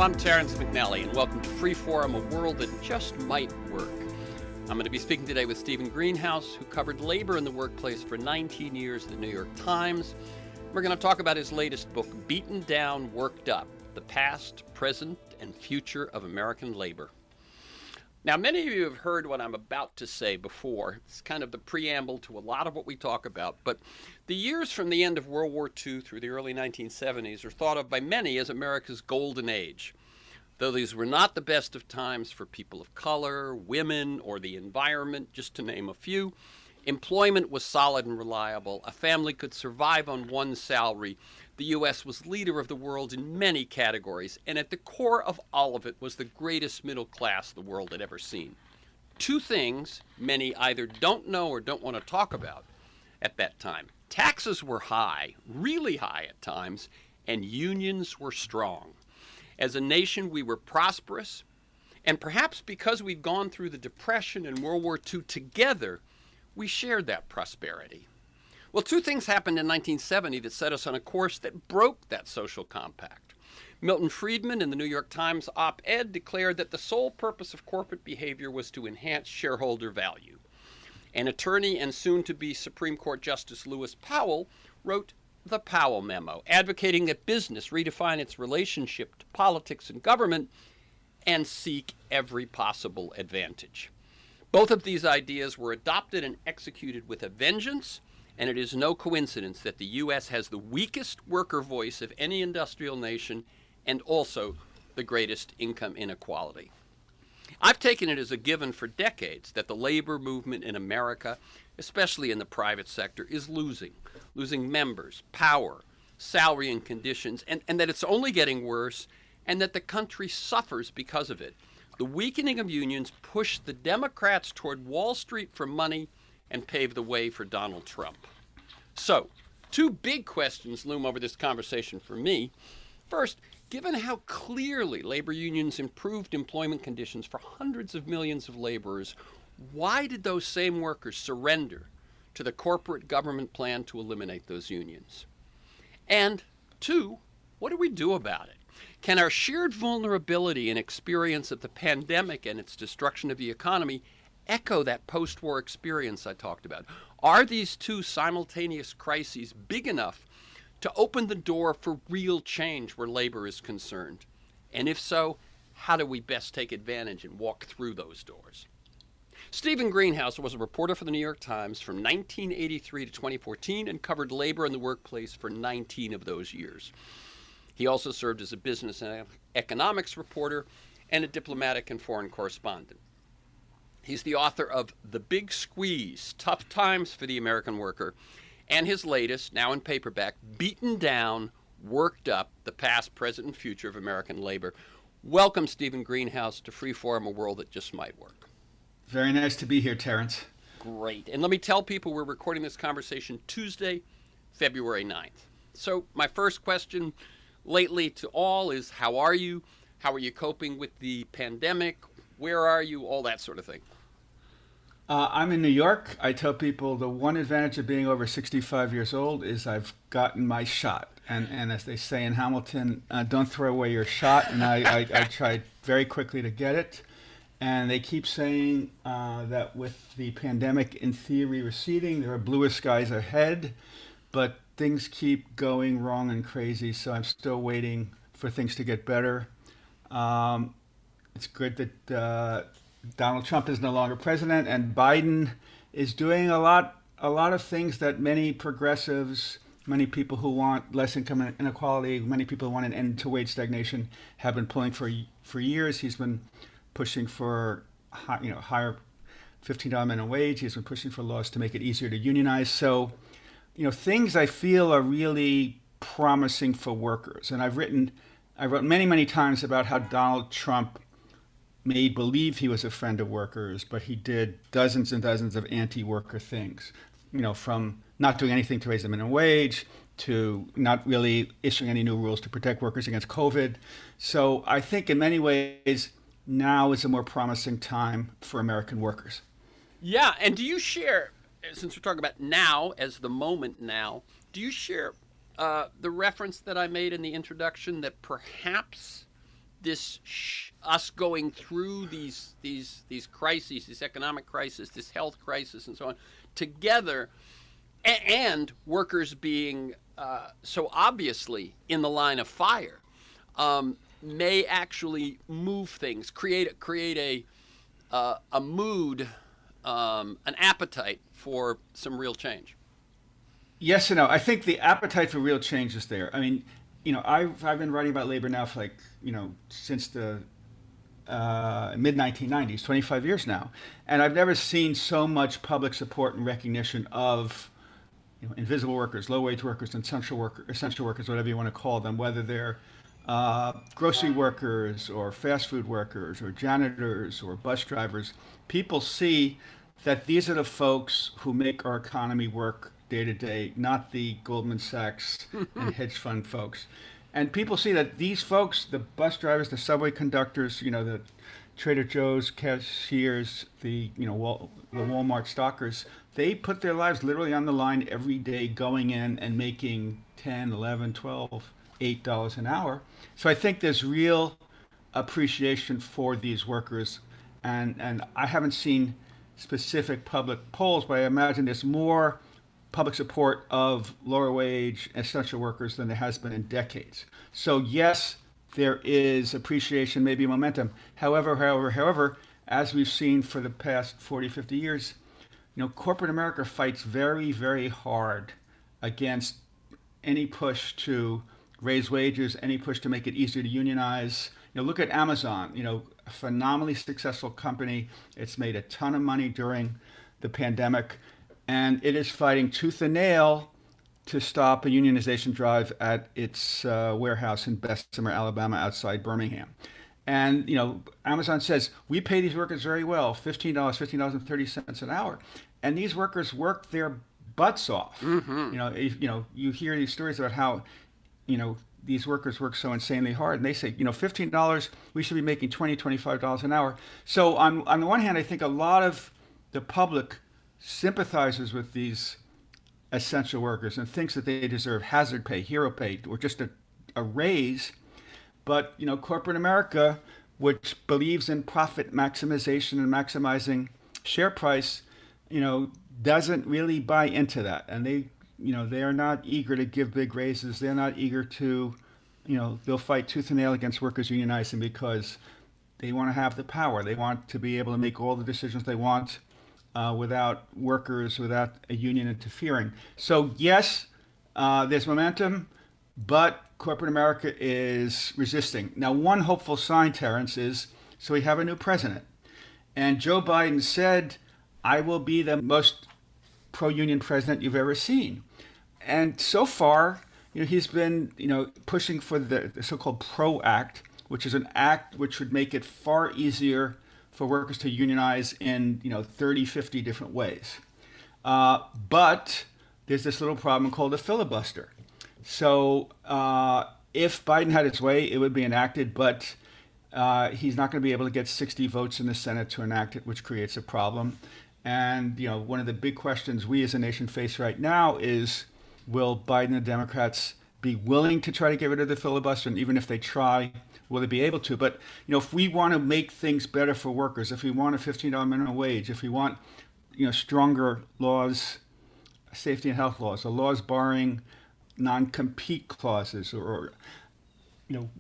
I'm Terrence McNally, and welcome to Freeform, a world that just might work. I'm going to be speaking today with Stephen Greenhouse, who covered labor in the workplace for 19 years at the New York Times. We're going to talk about his latest book, Beaten Down, Worked Up: The Past, Present, and Future of American Labor. Now, many of you have heard what I'm about to say before. It's kind of the preamble to a lot of what we talk about. But the years from the end of World War II through the early 1970s are thought of by many as America's golden age. Though these were not the best of times for people of color, women, or the environment, just to name a few, employment was solid and reliable. A family could survive on one salary. The U.S. was leader of the world in many categories, and at the core of all of it was the greatest middle class the world had ever seen. Two things many either don't know or don't want to talk about at that time. Taxes were high, really high at times, and unions were strong. As a nation, we were prosperous, and perhaps because we'd gone through the Depression and World War II together, we shared that prosperity. Well, two things happened in 1970 that set us on a course that broke that social compact. Milton Friedman in the New York Times op-ed declared that the sole purpose of corporate behavior was to enhance shareholder value. An attorney and soon-to-be Supreme Court Justice Lewis Powell wrote the Powell Memo, advocating that business redefine its relationship to politics and government and seek every possible advantage. Both of these ideas were adopted and executed with a vengeance, and it is no coincidence that the U.S. has the weakest worker voice of any industrial nation and also the greatest income inequality. I've taken it as a given for decades that the labor movement in America, especially in the private sector, is losing members, power, salary and conditions, and that it's only getting worse, and that the country suffers because of it. The weakening of unions pushed the Democrats toward Wall Street for money and paved the way for Donald Trump. So, two big questions loom over this conversation for me. First, given how clearly labor unions improved employment conditions for hundreds of millions of laborers, why did those same workers surrender to the corporate government plan to eliminate those unions? And two, what do we do about it? Can our shared vulnerability and experience of the pandemic and its destruction of the economy echo that post-war experience I talked about? Are these two simultaneous crises big enough to open the door for real change where labor is concerned? And if so, how do we best take advantage and walk through those doors? Stephen Greenhouse was a reporter for the New York Times from 1983 to 2014 and covered labor in the workplace for 19 of those years. He also served as a business and economics reporter and a diplomatic and foreign correspondent. He's the author of The Big Squeeze: Tough Times for the American Worker, and his latest, now in paperback, Beaten Down, Worked Up: The Past, Present, and Future of American Labor. Welcome, Stephen Greenhouse, to Freeform, a world that just might work. Very nice to be here, Terrence. Great. And let me tell people we're recording this conversation Tuesday, February 9th. So my first question lately to all is, how are you? How are you coping with the pandemic? Where are you? All that sort of thing. I'm in New York. I tell people the one advantage of being over 65 years old is I've gotten my shot. And as they say in Hamilton, don't throw away your shot. And I tried very quickly to get it. And they keep saying that with the pandemic in theory receding, there are bluer skies ahead. But things keep going wrong and crazy. So I'm still waiting for things to get better. It's good that Donald Trump is no longer president, and Biden is doing a lot of things that many progressives, many people who want less income inequality, many people who want an end to wage stagnation have been pulling for years. He's been pushing for higher $15 minimum wage. He's been pushing for laws to make it easier to unionize. So, things I feel are really promising for workers. And I wrote many times about how Donald Trump made believe he was a friend of workers, but he did dozens and dozens of anti-worker things, from not doing anything to raise the minimum wage to not really issuing any new rules to protect workers against COVID. So I think in many ways, now is a more promising time for American workers. Yeah, and do you share, since we're talking about now as the moment now, do you share the reference that I made in the introduction that perhaps us going through these crises, this economic crisis, this health crisis, and so on, together, and workers being so obviously in the line of fire, may actually move things, create a mood, an appetite for some real change. Yes and no. I think the appetite for real change is there. I mean, I've been writing about labor now for since the mid 1990s, 25 years now, and I've never seen so much public support and recognition of invisible workers, low wage workers, essential workers, whatever you want to call them, whether they're grocery workers or fast food workers or janitors or bus drivers. People see that these are the folks who make our economy work day to day, not the Goldman Sachs and hedge fund folks. And people see that these folks, the bus drivers, the subway conductors, the Trader Joe's cashiers, the Walmart stockers, they put their lives literally on the line every day, going in and making 10, 11, 12, $8 an hour. So I think there's real appreciation for these workers, and I haven't seen specific public polls, but I imagine there's more public support of lower wage essential workers than there has been in decades. So yes, there is appreciation, maybe momentum. However, as we've seen for the past 40, 50 years, corporate America fights very, very hard against any push to raise wages, any push to make it easier to unionize. Look at Amazon, a phenomenally successful company. It's made a ton of money during the pandemic, and it is fighting tooth and nail to stop a unionization drive at its warehouse in Bessemer, Alabama, outside Birmingham. And Amazon says we pay these workers very well, $15.30 an hour, and these workers work their butts off. Mm-hmm. You hear these stories about how these workers work so insanely hard, and they say $15, we should be making $20, $25 an hour. So on the one hand, I think a lot of the public sympathizes with these essential workers and thinks that they deserve hazard pay, hero pay, or just a raise. But corporate America, which believes in profit maximization and maximizing share price, doesn't really buy into that, and they are not eager to give big raises. They're not eager to, they'll fight tooth and nail against workers unionizing because they want to have the power. They want to be able to make all the decisions they want without a union interfering. So yes, there's momentum, but corporate America is resisting. Now, one hopeful sign, Terence, is so we have a new president. And Joe Biden said, I will be the most pro-union president you've ever seen. And so far, he's been, pushing for the so-called PRO Act, which is an act which would make it far easier for workers to unionize in, 30, 50 different ways. But there's this little problem called a filibuster. So if Biden had his way, it would be enacted, but he's not going to be able to get 60 votes in the Senate to enact it, which creates a problem. And, one of the big questions we as a nation face right now is, will Biden and the Democrats be willing to try to get rid of the filibuster? And even if they try, will they be able to? But, if we want to make things better for workers, if we want a $15 minimum wage, if we want, stronger laws, safety and health laws, or laws barring non-compete clauses, or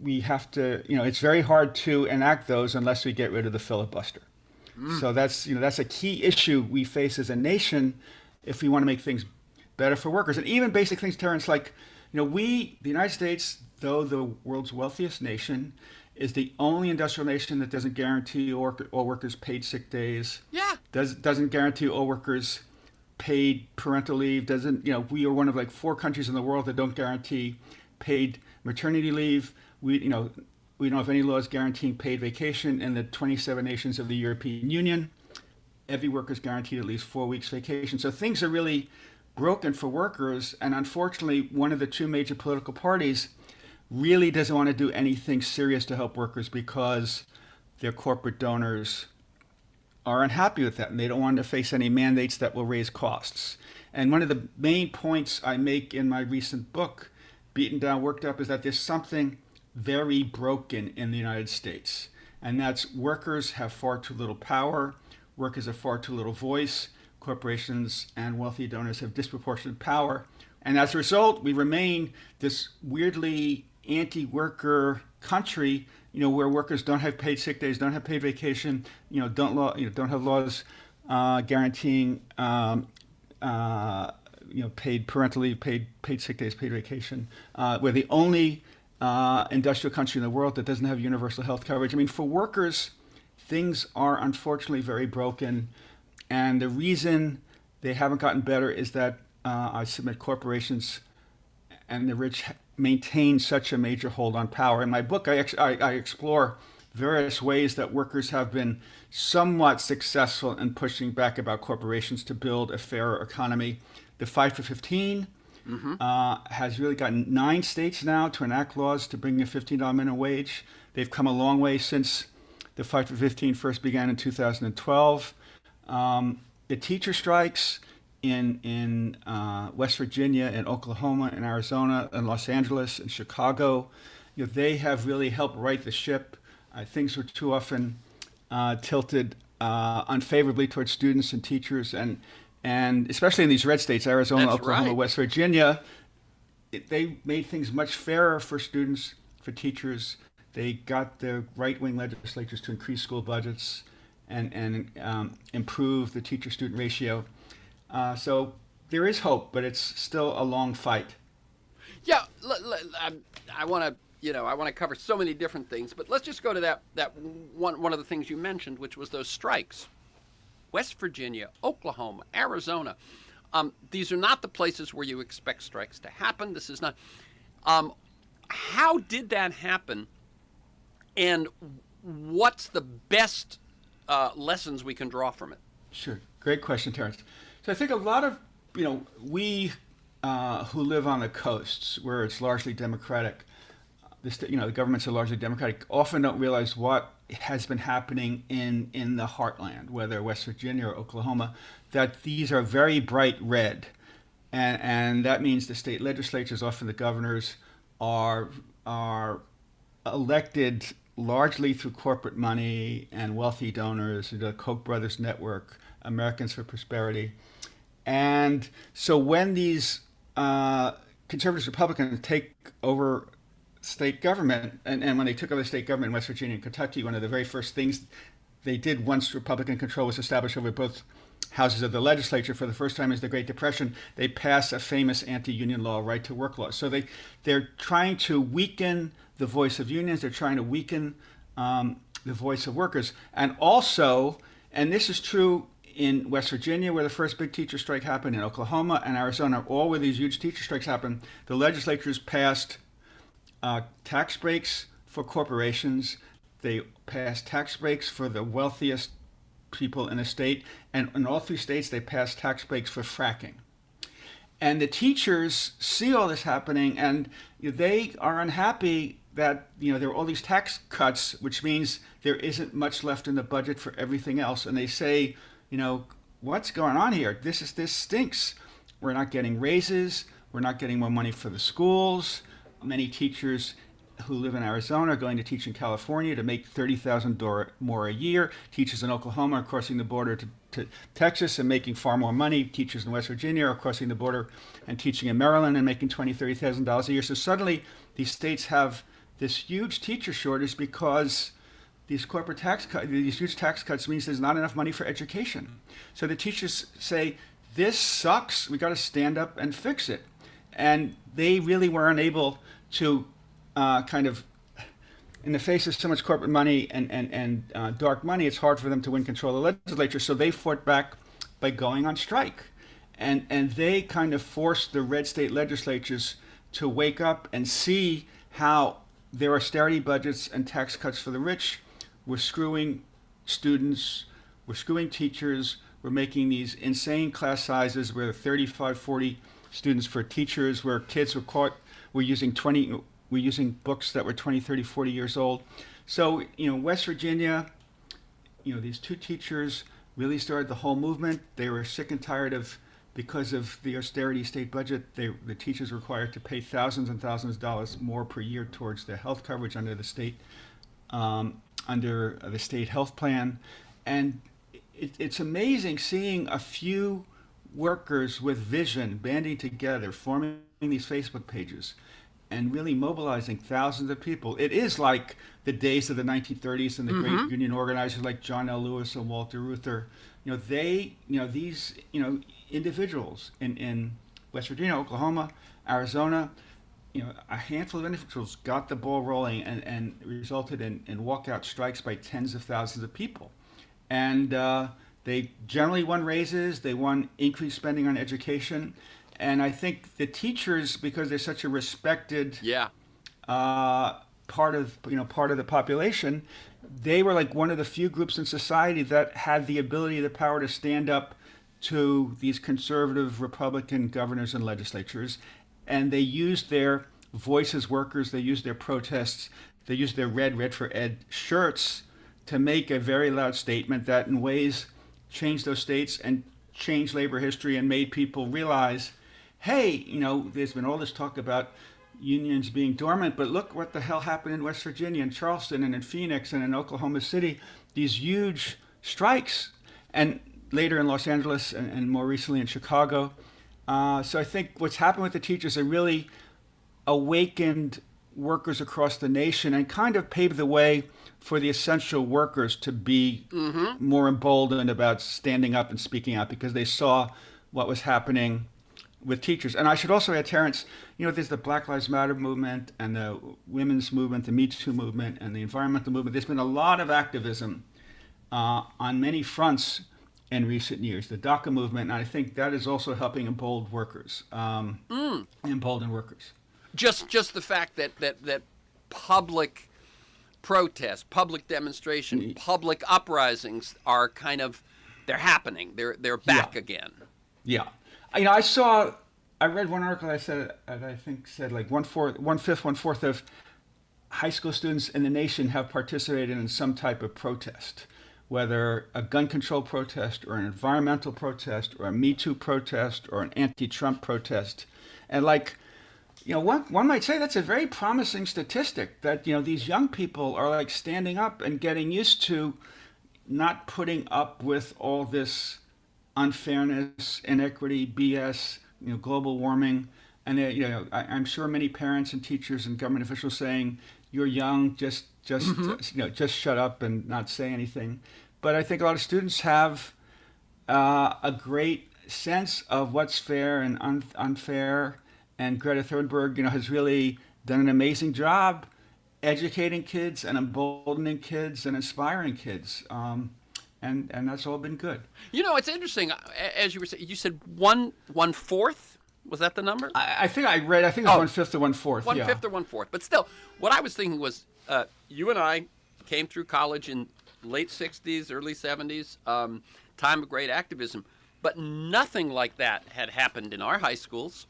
we have to, it's very hard to enact those unless we get rid of the filibuster. So that's a key issue we face as a nation if we want to make things better for workers. And even basic things, Terence, like, the United States, though the world's wealthiest nation, is the only industrial nation that doesn't guarantee all workers paid sick days. Yeah. Doesn't guarantee all workers paid parental leave. We are one of like 4 countries in the world that don't guarantee paid maternity leave. We don't have any laws guaranteeing paid vacation in the 27 nations of the European Union. Every worker is guaranteed at least 4 weeks vacation. So things are really broken for workers. And unfortunately, one of the 2 major political parties really doesn't want to do anything serious to help workers because their corporate donors are unhappy with that, and they don't want to face any mandates that will raise costs. And one of the main points I make in my recent book, Beaten Down, Worked Up, is that there's something very broken in the United States. And that's workers have far too little power, workers have far too little voice, corporations and wealthy donors have disproportionate power. And as a result, we remain this weirdly anti-worker country, where workers don't have paid sick days, don't have paid vacation, don't have laws guaranteeing paid parental leave, paid sick days, paid vacation. We're the only industrial country in the world that doesn't have universal health coverage. I mean, for workers, things are unfortunately very broken, and the reason they haven't gotten better is that I submit corporations and the rich maintain such a major hold on power. In my book, I explore various ways that workers have been somewhat successful in pushing back about corporations to build a fairer economy. The 5 for 15 has really gotten 9 states now to enact laws to bring a $15 minimum wage. They've come a long way since the 5 for 15 first began in 2012. The teacher strikes in West Virginia, in Oklahoma, in Arizona, in Los Angeles, in Chicago, they have really helped right the ship. Things were too often tilted unfavorably towards students and teachers, and especially in these red states, Arizona, That's Oklahoma, right. West Virginia, they made things much fairer for students, for teachers. They got the right-wing legislatures to increase school budgets and improve the teacher-student ratio. So there is hope, but it's still a long fight. Yeah, I want to I want to cover so many different things, but let's just go to that one of the things you mentioned, which was those strikes. West Virginia, Oklahoma, Arizona. These are not the places where you expect strikes to happen. This is not. How did that happen? And what's the best lessons we can draw from it? Sure. Great question, Terrence. So I think a lot of, we who live on the coasts where it's largely democratic, the governments are largely democratic, often don't realize what has been happening in the heartland, whether West Virginia or Oklahoma, that these are very bright red. And that means the state legislatures, often the governors, are elected largely through corporate money and wealthy donors, the Koch brothers network, Americans for Prosperity. And so when these conservatives, Republicans take over state government, and when they took over the state government in West Virginia and Kentucky, one of the very first things they did once Republican control was established over both houses of the legislature for the first time is the Great Depression, they passed a famous anti-union law, right to work law. So they're trying to weaken the voice of unions, they're trying to weaken the voice of workers. And also, and this is true in West Virginia, where the first big teacher strike happened, in Oklahoma and Arizona, all where these huge teacher strikes happened, the legislatures passed tax breaks for corporations. They passed tax breaks for the wealthiest people in a state. And in all 3 states, they passed tax breaks for fracking. And the teachers see all this happening, and they are unhappy that there are all these tax cuts, which means there isn't much left in the budget for everything else. And they say, what's going on here? This stinks. We're not getting raises. We're not getting more money for the schools. Many teachers who live in Arizona are going to teach in California to make $30,000 more a year. Teachers in Oklahoma are crossing the border to Texas and making far more money. Teachers in West Virginia are crossing the border and teaching in Maryland and making $20,000, $30,000 a year. So suddenly these states have this huge teacher shortage because these corporate these huge tax cuts means there's not enough money for education. So the teachers say, this sucks, we got to stand up and fix it. And they really were unable to kind of, in the face of so much corporate money and dark money, it's hard for them to win control of the legislature. So they fought back by going on strike. And they kind of forced the red state legislatures to wake up and see how their austerity budgets and tax cuts for the rich were screwing students, were screwing teachers, were making these insane class sizes where 35, 40 students for teachers, where kids were using books that were 20, 30, 40 years old. So, West Virginia, these 2 teachers really started the whole movement. They were sick and tired of because of the austerity state budget, the teachers were required to pay thousands and thousands of dollars more per year towards their health coverage under the state health plan. And it's amazing seeing a few workers with vision banding together, forming these Facebook pages, and really mobilizing thousands of people. It is like the days of the 1930s and the great union organizers like John L. Lewis and Walter Reuther. These individuals in West Virginia, Oklahoma, Arizona, a handful of individuals got the ball rolling and resulted in walkout strikes by tens of thousands of people. And they generally won raises, they won increased spending on education. And I think the teachers, because they're such a respected part of the population, they were like one of the few groups in society that had the ability, the power to stand up to these conservative Republican governors and legislatures. And they used their voice as workers, they used their protests, they used their Red for Ed shirts to make a very loud statement that in ways changed those states and changed labor history and made people realize, hey, there's been all this talk about unions being dormant, but look what the hell happened in West Virginia and Charleston and in Phoenix and in Oklahoma City, these huge strikes, and later in Los Angeles and more recently in Chicago. So I think what's happened with the teachers are really awakened workers across the nation and kind of paved the way for the essential workers to be more emboldened about standing up and speaking out because they saw what was happening with teachers. And I should also add, Terrence, there's the Black Lives Matter movement and the women's movement, the Me Too movement, and the environmental movement. There's been a lot of activism on many fronts in recent years. The DACA movement, and I think that is also helping embolden workers. Embolden workers. Just the fact that public protests, public demonstration, public uprisings are they're happening. They're back again. Yeah. I read one article that said like one fourth of high school students in the nation have participated in some type of protest, whether a gun control protest or an environmental protest or a Me Too protest or an anti-Trump protest. And one might say that's a very promising statistic that, these young people are like standing up and getting used to not putting up with all this unfairness, inequity, BS, global warming. And I'm sure many parents and teachers and government officials saying, you're young, just shut up and not say anything. But I think a lot of students have a great sense of what's fair and unfair. And Greta Thunberg, has really done an amazing job educating kids and emboldening kids and inspiring kids. And that's all been good. It's interesting. As you were saying, you said one fourth. Was that the number? I think it's 1/5 to 1/4. 1/5 or 1/4. But still, what I was thinking was, you and I came through college in late 60s, early 70s, time of great activism. But nothing like that had happened in our high schools.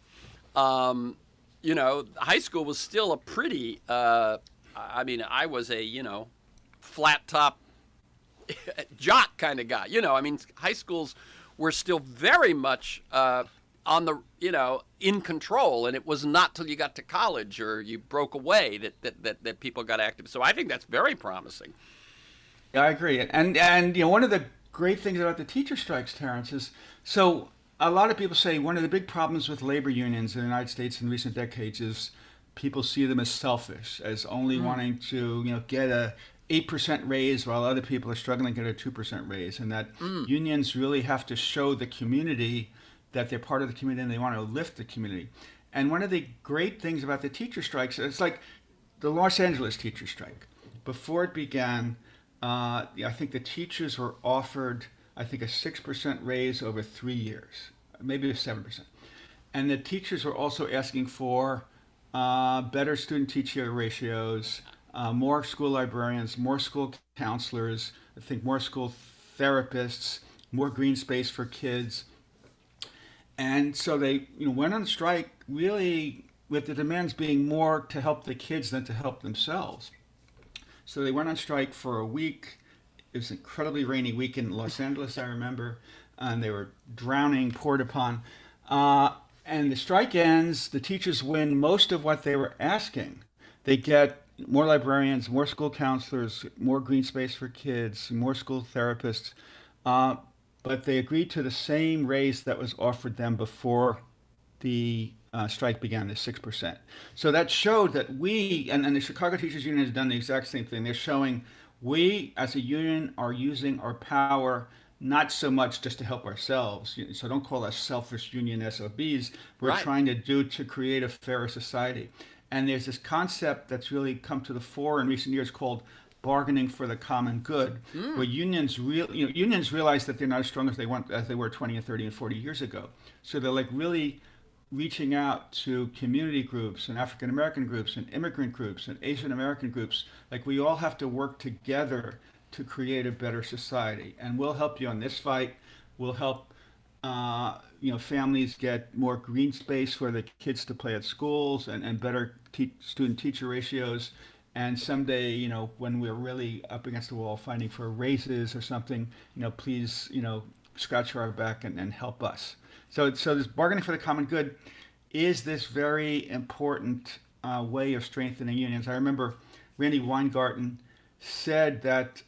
High school was still a pretty, I was a, flat top jock kind of guy. High schools were still very much on the, in control, and it was not till you got to college or you broke away that people got active. So I think that's very promising. Yeah, I agree. And one of the great things about the teacher strikes, Terrence, is a lot of people say one of the big problems with labor unions in the United States in recent decades is people see them as selfish, as only wanting to, get a 8% raise while other people are struggling to get a 2% raise, and that unions really have to show the community that they're part of the community and they want to lift the community. And one of the great things about the teacher strikes, it's like the Los Angeles teacher strike. Before it began, I think the teachers were offered, a 6% raise over 3 years, maybe 7%. And the teachers were also asking for better student-teacher ratios, more school librarians, more school counselors, more school therapists, more green space for kids. And so they went on strike really with the demands being more to help the kids than to help themselves. So they went on strike for a week. It was an incredibly rainy week in Los Angeles, I remember. and they were drowning, poured upon. And the strike ends, the teachers win most of what they were asking. They get more librarians, more school counselors, more green space for kids, more school therapists. But they agreed to the same raise that was offered them before the strike began, the 6%. So that showed that and the Chicago Teachers Union has done the exact same thing. They're showing we as a union are using our power not so much just to help ourselves. So don't call us selfish union SOBs. We're Right. trying to create a fairer society. And there's this concept that's really come to the fore in recent years called bargaining for the common good, where unions realize that they're not as strong as they were 20 and 30 and 40 years ago. So they're like really reaching out to community groups and African American groups and immigrant groups and Asian American groups. Like we all have to work together to create a better society. And we'll help you on this fight. We'll help families get more green space for the kids to play at schools and better student-teacher ratios. And someday, when we're really up against the wall fighting for raises or something, please, scratch our back and help us. So this bargaining for the common good is this very important way of strengthening unions. I remember Randy Weingarten said that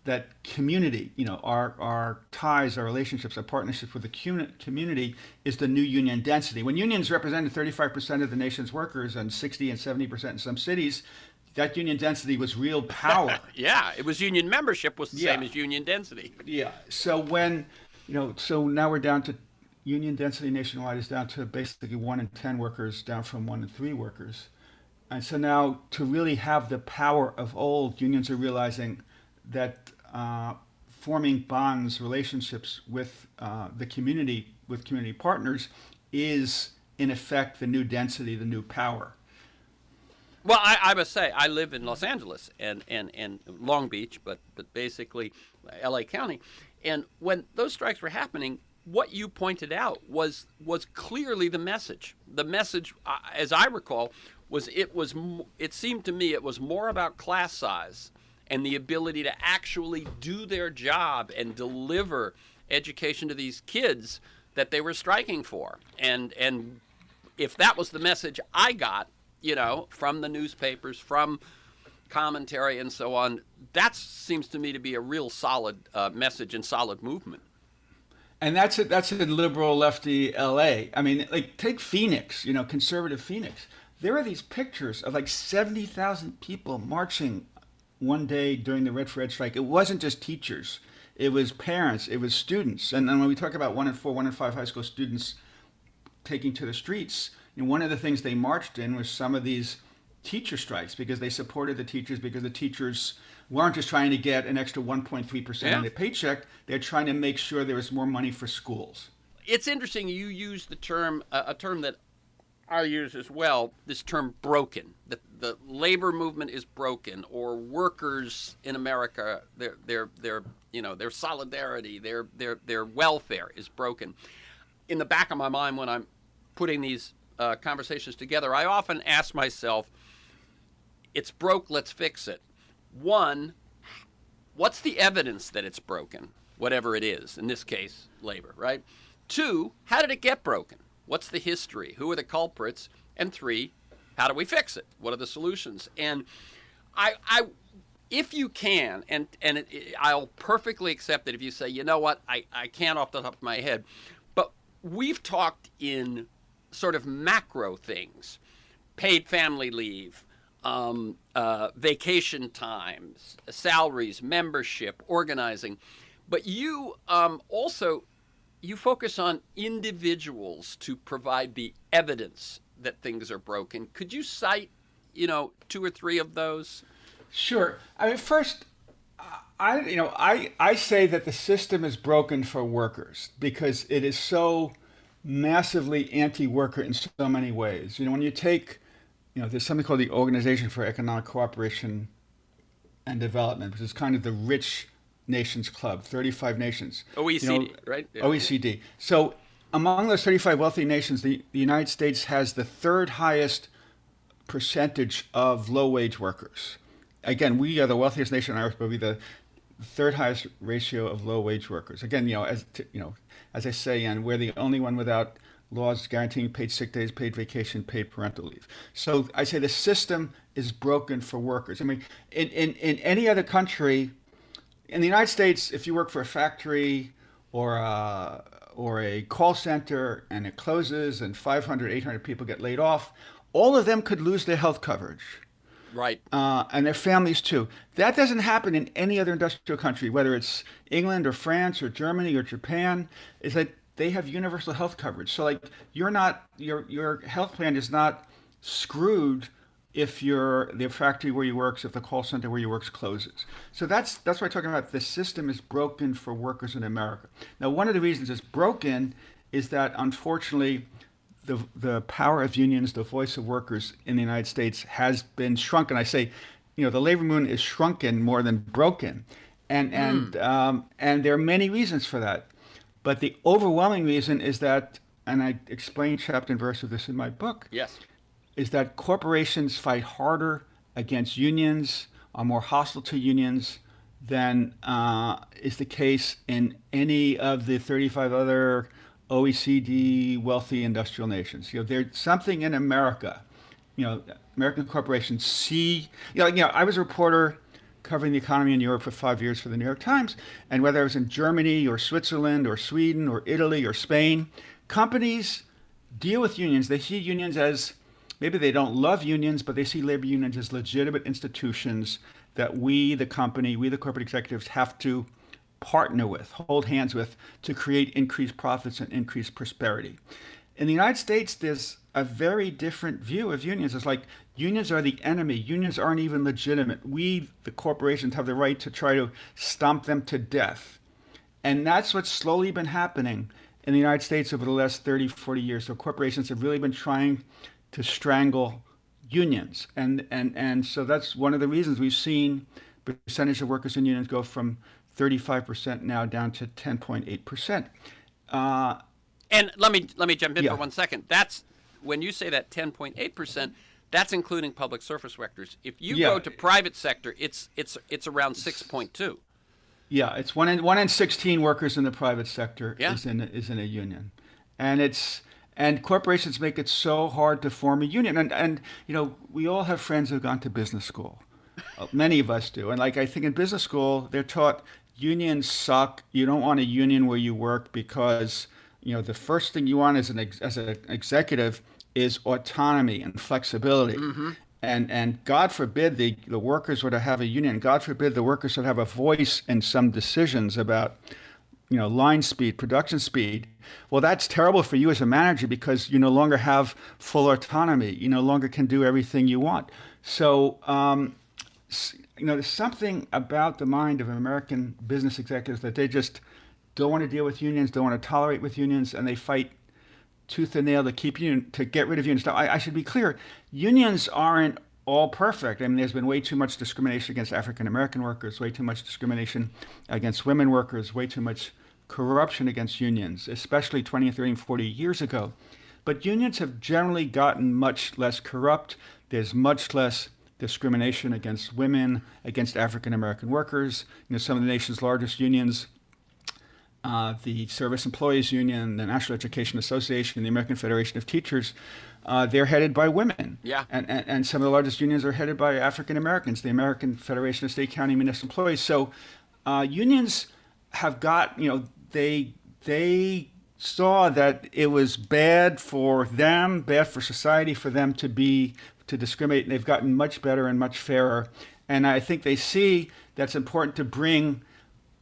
that community, our ties, our relationships, our partnerships with the community is the new union density. When unions represented 35% of the nation's workers and 60 and 70% in some cities, that union density was real power. Yeah, it was union membership was the Yeah. same as union density. Yeah. So so now we're down to union density nationwide is down to basically 1 in 10 workers, down from 1 in 3 workers. And so now to really have the power of old, unions are realizing that forming bonds, relationships with the community, with community partners, is in effect the new density, the new power. Well, I must say, I live in Los Angeles and Long Beach, but basically LA County. And when those strikes were happening, what you pointed out was clearly the message. The message, as I recall, it seemed to me it was more about class size and the ability to actually do their job and deliver education to these kids that they were striking for. And if that was the message I got, from the newspapers, from commentary and so on, that seems to me to be a real solid message and solid movement. And that's in liberal lefty LA. I mean, like take Phoenix, conservative Phoenix. There are these pictures of like 70,000 people marching one day during the Red for Ed strike. It wasn't just teachers. It was parents. It was students. And when we talk about 1 in 4, 1 in 5 high school students taking to the streets, one of the things they marched in was some of these teacher strikes because they supported the teachers, because the teachers weren't just trying to get an extra 1.3% on their paycheck. They're trying to make sure there was more money for schools. It's interesting you use the term, a term that I use as well, this term broken. The labor movement is broken, or workers in America, their solidarity, their welfare is broken. In the back of my mind when I'm putting these conversations together, I often ask myself, it's broke, let's fix it. One, what's the evidence that it's broken, whatever it is, in this case, labor, right? Two, how did it get broken? What's the history? Who are the culprits? And three, how do we fix it? What are the solutions? And if you can, I'll perfectly accept it if you say, you know what, I can't off the top of my head, but we've talked in sort of macro things, paid family leave, vacation times, salaries, membership, organizing. But you also, you focus on individuals to provide the evidence that things are broken. Could you cite, 2 or 3 of those? Sure. I mean, first, I say that the system is broken for workers because it is so massively anti-worker in so many ways. When you take, there's something called the Organization for Economic Cooperation and Development, which is kind of the rich nations club, 35 nations. OECD, right? Yeah. OECD. So among those 35 wealthy nations, the United States has the 3rd highest percentage of low-wage workers. Again, we are the wealthiest nation on earth, but we're the the third highest ratio of low wage workers. Again, as I say, and we're the only one without laws guaranteeing paid sick days, paid vacation, paid parental leave. So I say the system is broken for workers. I mean, in any other country, in the United States, if you work for a factory or a call center and it closes and 500, 800 people get laid off, all of them could lose their health coverage. Right. And their families too. That doesn't happen in any other industrial country, whether it's England or France or Germany or Japan, is that they have universal health coverage. So like your health plan is not screwed if the factory where you work, if the call center where you work closes. So that's what I'm talking about. The system is broken for workers in America. Now, one of the reasons it's broken is that unfortunately the power of unions, the voice of workers in the United States has been shrunken. I say, the labor movement is shrunken more than broken, and there are many reasons for that. But the overwhelming reason is that, and I explain chapter and verse of this in my book, Yes. is that corporations fight harder against unions, are more hostile to unions than is the case in any of the 35 other OECD wealthy industrial nations. There's something in America. American corporations see. I was a reporter covering the economy in Europe for 5 years for the New York Times, and whether I was in Germany or Switzerland or Sweden or Italy or Spain, companies deal with unions. They see unions as, maybe they don't love unions, but they see labor unions as legitimate institutions that we, the company, we, the corporate executives, have to partner with, hold hands with, to create increased profits and increased prosperity. In the United States, there's a very different view of unions. It's like unions are the enemy. Unions aren't even legitimate. We, the corporations, have the right to try to stomp them to death. And that's what's slowly been happening in the United States over the last 30, 40 years. So corporations have really been trying to strangle unions. And so that's one of the reasons we've seen the percentage of workers in unions go from 35% now down to 10.8%. And let me jump in Yeah. for 1 second. That's when you say that 10.8%, that's including public service workers. If you Yeah. go to private sector, it's around 6.2. Yeah, it's one in 16 workers in the private sector Yeah. is in a union, and corporations make it so hard to form a union. And we all have friends who've gone to business school. Many of us do, and I think in business school they're taught unions suck. You don't want a union where you work because the first thing you want as an executive is autonomy and flexibility. Mm-hmm. And God forbid the workers were to have a union. God forbid the workers would have a voice in some decisions about, line speed, production speed. Well, that's terrible for you as a manager because you no longer have full autonomy. You no longer can do everything you want. So, there's something about the mind of American business executives that they just don't want to deal with unions, don't want to tolerate with unions, and they fight tooth and nail to get rid of unions. Now, I should be clear, unions aren't all perfect. I mean, there's been way too much discrimination against African American workers, way too much discrimination against women workers, way too much corruption against unions, especially 20, 30, 40 years ago. But unions have generally gotten much less corrupt. There's much less discrimination against women, against African American workers. Some of the nation's largest unions, the Service Employees Union, the National Education Association, the American Federation of Teachers, they're headed by women. Yeah. And some of the largest unions are headed by African Americans, the American Federation of State, County, Municipal Employees. So unions have got, they saw that it was bad for them, bad for society, for them to discriminate. And they've gotten much better and much fairer. And I think they see that's important to bring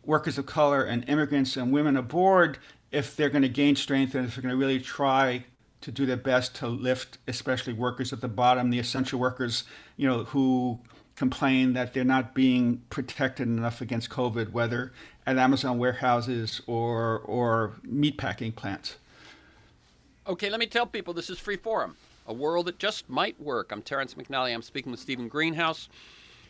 workers of color and immigrants and women aboard if they're going to gain strength and if they're going to really try to do their best to lift, especially workers at the bottom, the essential workers, who complain that they're not being protected enough against COVID, whether at Amazon warehouses or meatpacking plants. Okay, let me tell people this is Free Forum, a world that just might work. I'm Terrence McNally. I'm speaking with Stephen Greenhouse.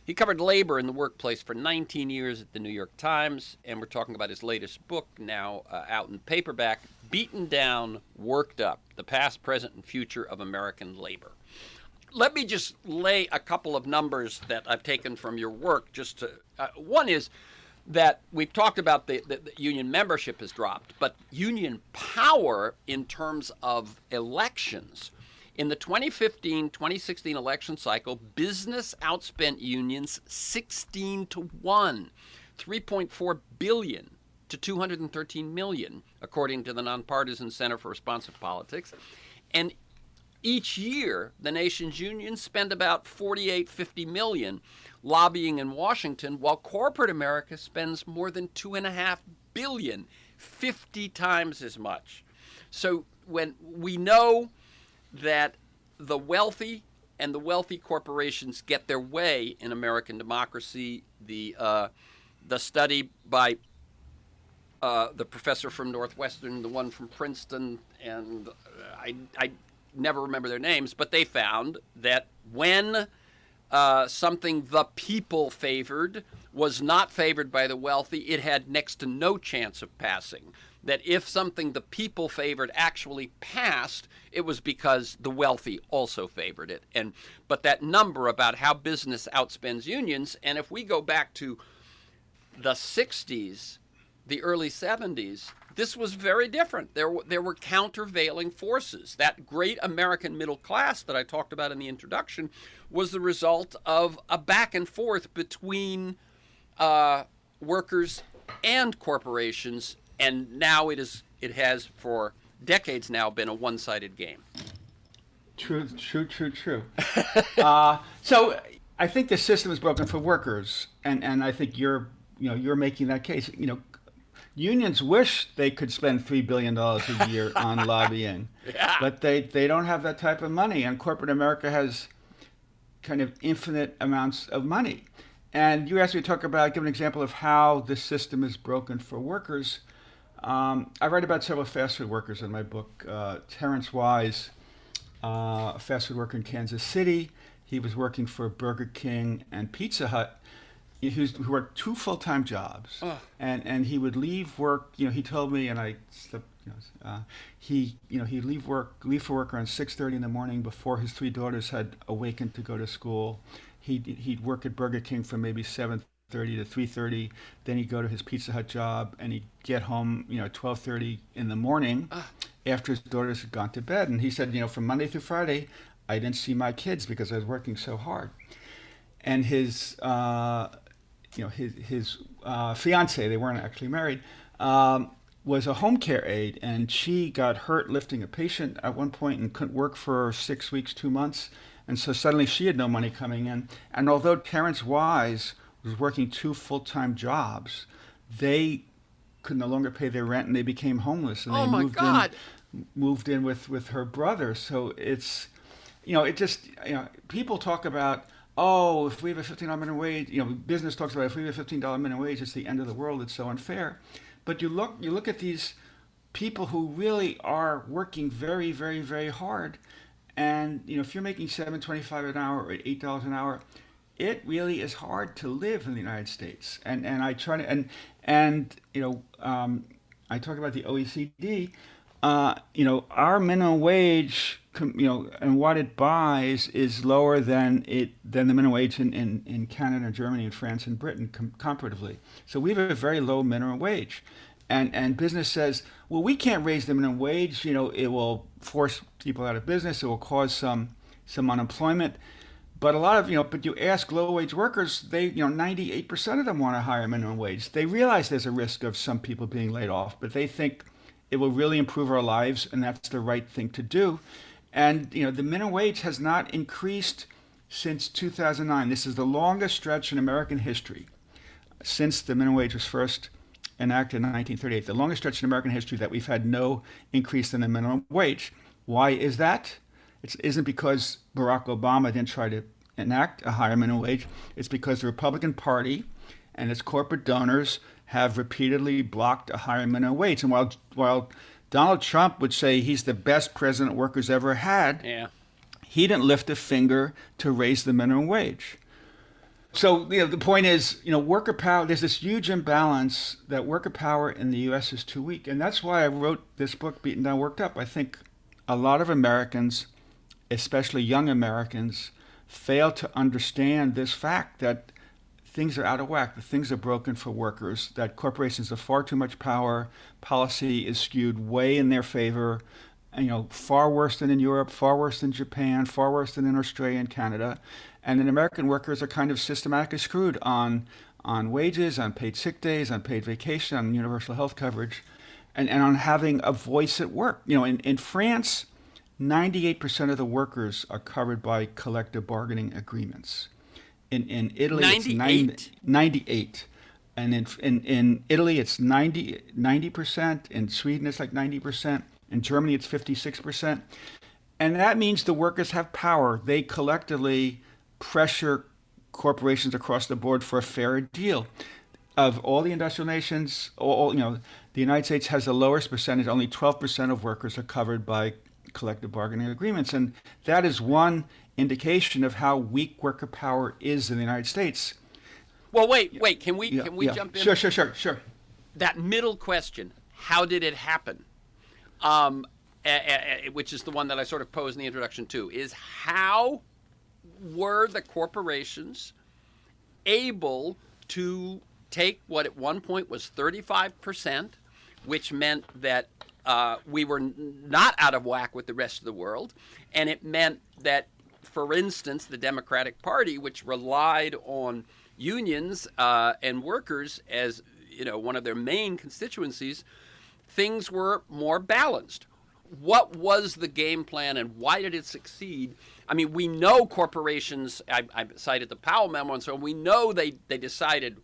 He covered labor in the workplace for 19 years at the New York Times, and we're talking about his latest book, now out in paperback, Beaten Down, Worked Up, The Past, Present, and Future of American Labor. Let me just lay a couple of numbers that I've taken from your work. One is that we've talked about the union membership has dropped, but union power in terms of elections. In the 2015-2016 election cycle, business outspent unions 16 to 1, 3.4 billion to 213 million, according to the Nonpartisan Center for Responsive Politics. And each year, the nation's unions spend about 48-50 million lobbying in Washington, while corporate America spends more than $2.5 billion, 50 times as much. So when we know that the wealthy and the wealthy corporations get their way in American democracy, the study by the professor from Northwestern, the one from Princeton, and I never remember their names, but they found that when something the people favored was not favored by the wealthy, it had next to no chance of passing. That if something the people favored actually passed, it was because the wealthy also favored it. But that number about how business outspends unions, and if we go back to the 60s, the early 70s, this was very different. There were countervailing forces. That great American middle class that I talked about in the introduction was the result of a back and forth between workers and corporations, and now it has for decades now been a one-sided game. True. So I think the system is broken for workers, and I think you're making that case. Unions wish they could spend $3 billion a year on lobbying, Yeah. but they don't have that type of money, and corporate America has kind of infinite amounts of money. And you asked me to give an example of how the system is broken for workers. I write about several fast food workers in my book. Terrence Wise, a fast food worker in Kansas City, he was working for Burger King and Pizza Hut, who worked 2 full-time jobs, and he would leave work. He told me, and I slept. He'd leave for work around 6:30 in the morning before his 3 daughters had awakened to go to school. He'd work at Burger King from maybe 7:30 to 3:30. Then he'd go to his Pizza Hut job, and he'd get home 12:30 in the morning after his daughters had gone to bed. And he said, from Monday through Friday, I didn't see my kids because I was working so hard. And his fiance, they weren't actually married, was a home care aide, and she got hurt lifting a patient at one point and couldn't work for 6 weeks, 2 months, and so suddenly she had no money coming in. And although Terrence Wise was working 2 full-time jobs, they could no longer pay their rent, and they became homeless. And Oh they my God! moved in with her brother. So it's, people talk about, oh, if we have a $15 minimum wage, business talks about if we have a $15 minimum wage, it's the end of the world. It's so unfair. But you look at these people who really are working very, very, very hard, and if you're making $7.25 an hour or $8 an hour, it really is hard to live in the United States. And I try to I talk about the OECD. Our minimum wage, and what it buys is lower than the minimum wage in Canada, Germany, and France and Britain comparatively. So we have a very low minimum wage, and business says, well, we can't raise the minimum wage. It will force people out of business. It will cause some unemployment. But a lot of but you ask low wage workers, they 98% of them want a higher minimum wage. They realize there's a risk of some people being laid off, but they think it will really improve our lives, and that's the right thing to do. And the minimum wage has not increased since 2009. This is the longest stretch in American history since the minimum wage was first enacted in 1938. The longest stretch in American history that we've had no increase in the minimum wage. Why is that? It isn't because Barack Obama didn't try to enact a higher minimum wage. It's because the Republican Party and its corporate donors have repeatedly blocked a higher minimum wage. And while Donald Trump would say he's the best president workers ever had, Yeah. he didn't lift a finger to raise the minimum wage. So the point is, worker power, there's this huge imbalance that worker power in the U.S. is too weak. And that's why I wrote this book, Beaten Down, Worked Up. I think a lot of Americans, especially young Americans, fail to understand this fact that things are out of whack. The things are broken for workers, that corporations have far too much power, policy is skewed way in their favor, far worse than in Europe, far worse than Japan, far worse than in Australia and Canada. And then American workers are kind of systematically screwed on wages, on paid sick days, on paid vacation, on universal health coverage, and on having a voice at work. In France, 98% of the workers are covered by collective bargaining agreements. In Italy, 98? It's 98. And in Italy, it's 90%. In Sweden, it's like 90%. In Germany, it's 56%. And that means the workers have power. They collectively pressure corporations across the board for a fairer deal. Of all the industrial nations, the United States has the lowest percentage. Only 12% of workers are covered by collective bargaining agreements. And that is one indication of how weak worker power is in the United States. Well, wait. Can we jump in? Sure. That middle question, how did it happen? Which is the one that I sort of posed in the introduction to, is how were the corporations able to take what at one point was 35%, which meant that we were not out of whack with the rest of the world, and it meant that, for instance, the Democratic Party, which relied on unions and workers as one of their main constituencies, things were more balanced. What was the game plan and why did it succeed? I mean, we know corporations, I cited the Powell memo and so on, we know they decided,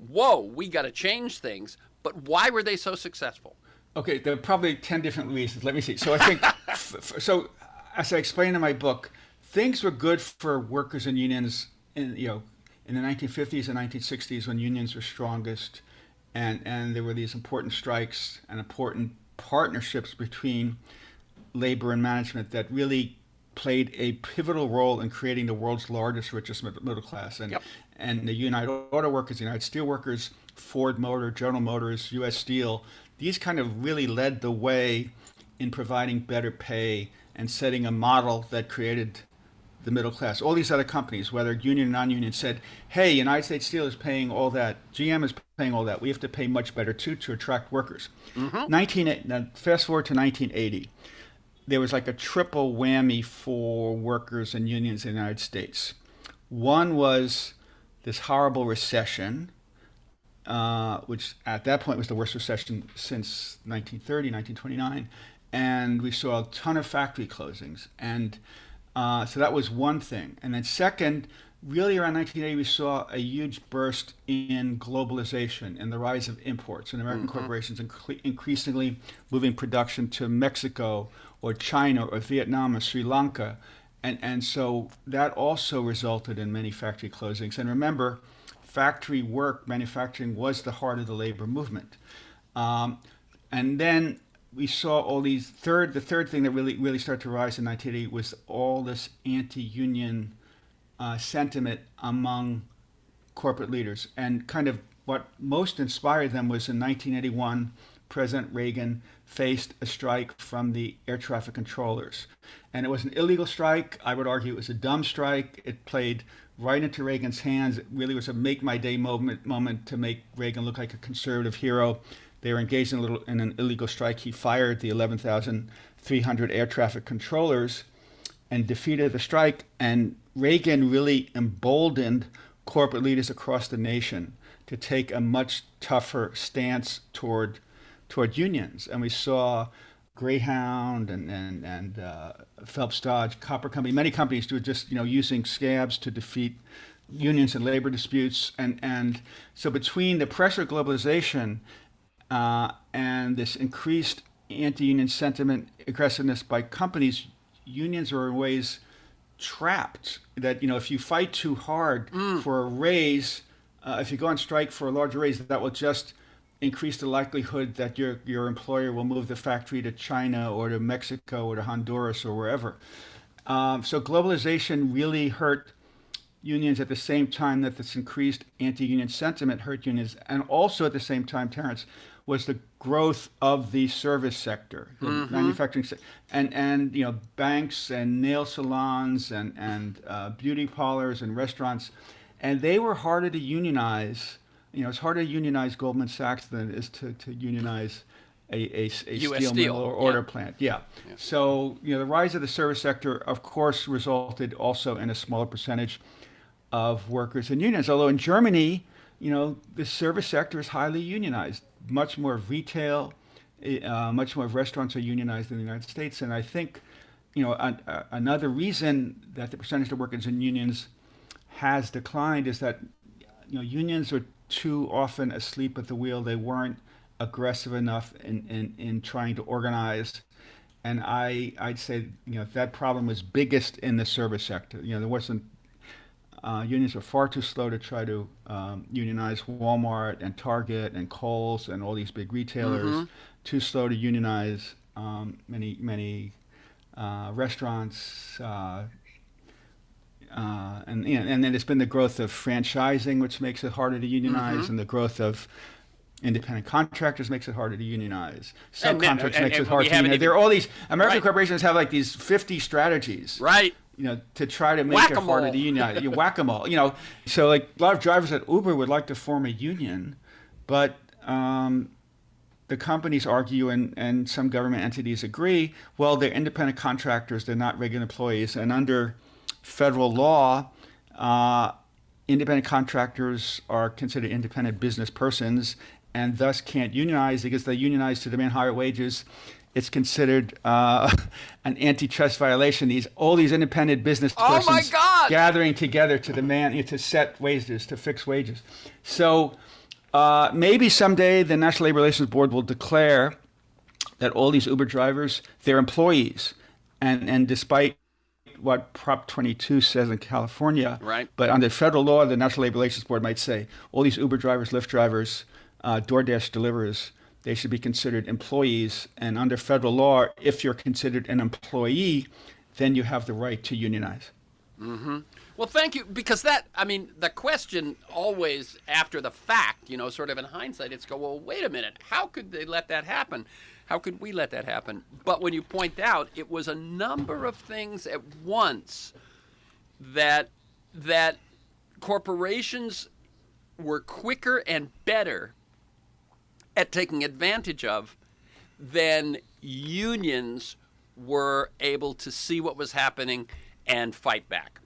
whoa, we got to change things, but why were they so successful? Okay, there are probably 10 different reasons. Let me see. So I think, so as I explained in my book, things were good for workers and unions in the 1950s and 1960s when unions were strongest, and there were these important strikes and important partnerships between labor and management that really played a pivotal role in creating the world's largest, richest middle class. And the United Auto Workers, United Steelworkers, Ford Motor, General Motors, U.S. Steel, these kind of really led the way in providing better pay and setting a model that created the middle class. All these other companies, whether union or non-union, said, hey, United States Steel is paying all that, GM is paying all that, we have to pay much better too to attract workers. Now, fast forward to 1980. There was like a triple whammy for workers and unions in the United States. One was this horrible recession, which at that point was the worst recession since 1930, 1929. And we saw a ton of factory closings. And so that was one thing. And then second, really around 1980, we saw a huge burst in globalization and the rise of imports and American corporations increasingly moving production to Mexico or China or Vietnam or Sri Lanka. And so that also resulted in many factory closings. And remember, factory work, manufacturing was the heart of the labor movement. And then we saw all these the third thing that really started to rise in 1980 was all this anti-union sentiment among corporate leaders. And kind of what most inspired them was in 1981, President Reagan faced a strike from the air traffic controllers. And it was an illegal strike. I would argue it was a dumb strike. It played right into Reagan's hands. It really was a make my day moment to make Reagan look like a conservative hero. They were engaged in an illegal strike. He fired the 11,300 air traffic controllers and defeated the strike. And Reagan really emboldened corporate leaders across the nation to take a much tougher stance toward unions. And we saw Greyhound and Phelps Dodge, Copper Company, many companies do just using scabs to defeat unions and labor disputes. And so between the pressure of globalization and this increased anti-union sentiment, aggressiveness by companies, unions are in ways trapped. That if you fight too hard for a raise, if you go on strike for a larger raise, that will just increase the likelihood that your employer will move the factory to China or to Mexico or to Honduras or wherever. So globalization really hurt unions at the same time that this increased anti-union sentiment hurt unions. And also at the same time, Terence, was the growth of the service sector, the manufacturing sector, and banks and nail salons and beauty parlors and restaurants. and they were harder to unionize. It's harder to unionize Goldman Sachs than it is to unionize a steel mill or order plant. Yeah. So, the rise of the service sector, of course, resulted also in a smaller percentage of workers in unions. Although in Germany, the service sector is highly unionized. Much more of retail, much more of restaurants are unionized in the United States. And I think, another reason that the percentage of workers in unions has declined is that, unions are too often asleep at the wheel. They weren't aggressive enough in trying to organize. And I'd say, that problem was biggest in the service sector. There wasn't, unions were far too slow to try to unionize Walmart and Target and Kohl's and all these big retailers. Too slow to unionize many restaurants. And then it's been the growth of franchising, which makes it harder to unionize, and the growth of independent contractors makes it harder to unionize. Subcontractors makes it harder to unionize. There are all these American corporations have like these 50 strategies, right? To try to make it harder to unionize. You whack-a-mole. So like a lot of drivers at Uber would like to form a union, but the companies argue, and some government entities agree. Well, they're independent contractors; they're not regular employees, and under federal law, independent contractors are considered independent business persons and thus can't unionize because they unionize to demand higher wages. It's considered an antitrust violation. All these independent business persons gathering together to demand, to set wages, to fix wages. So maybe someday the National Labor Relations Board will declare that all these Uber drivers, they're employees, and despite what Prop 22 says in California, right? But under federal law, the National Labor Relations Board might say all these Uber drivers, Lyft drivers, DoorDash deliverers, they should be considered employees. And under federal law, if you're considered an employee, then you have the right to unionize. Well, thank you, because the question always after the fact, sort of in hindsight, it's well, wait a minute, how could they let that happen? How could we let that happen? But when you point out, it was a number of things at once that corporations were quicker and better at taking advantage of than unions were able to see what was happening and fight back.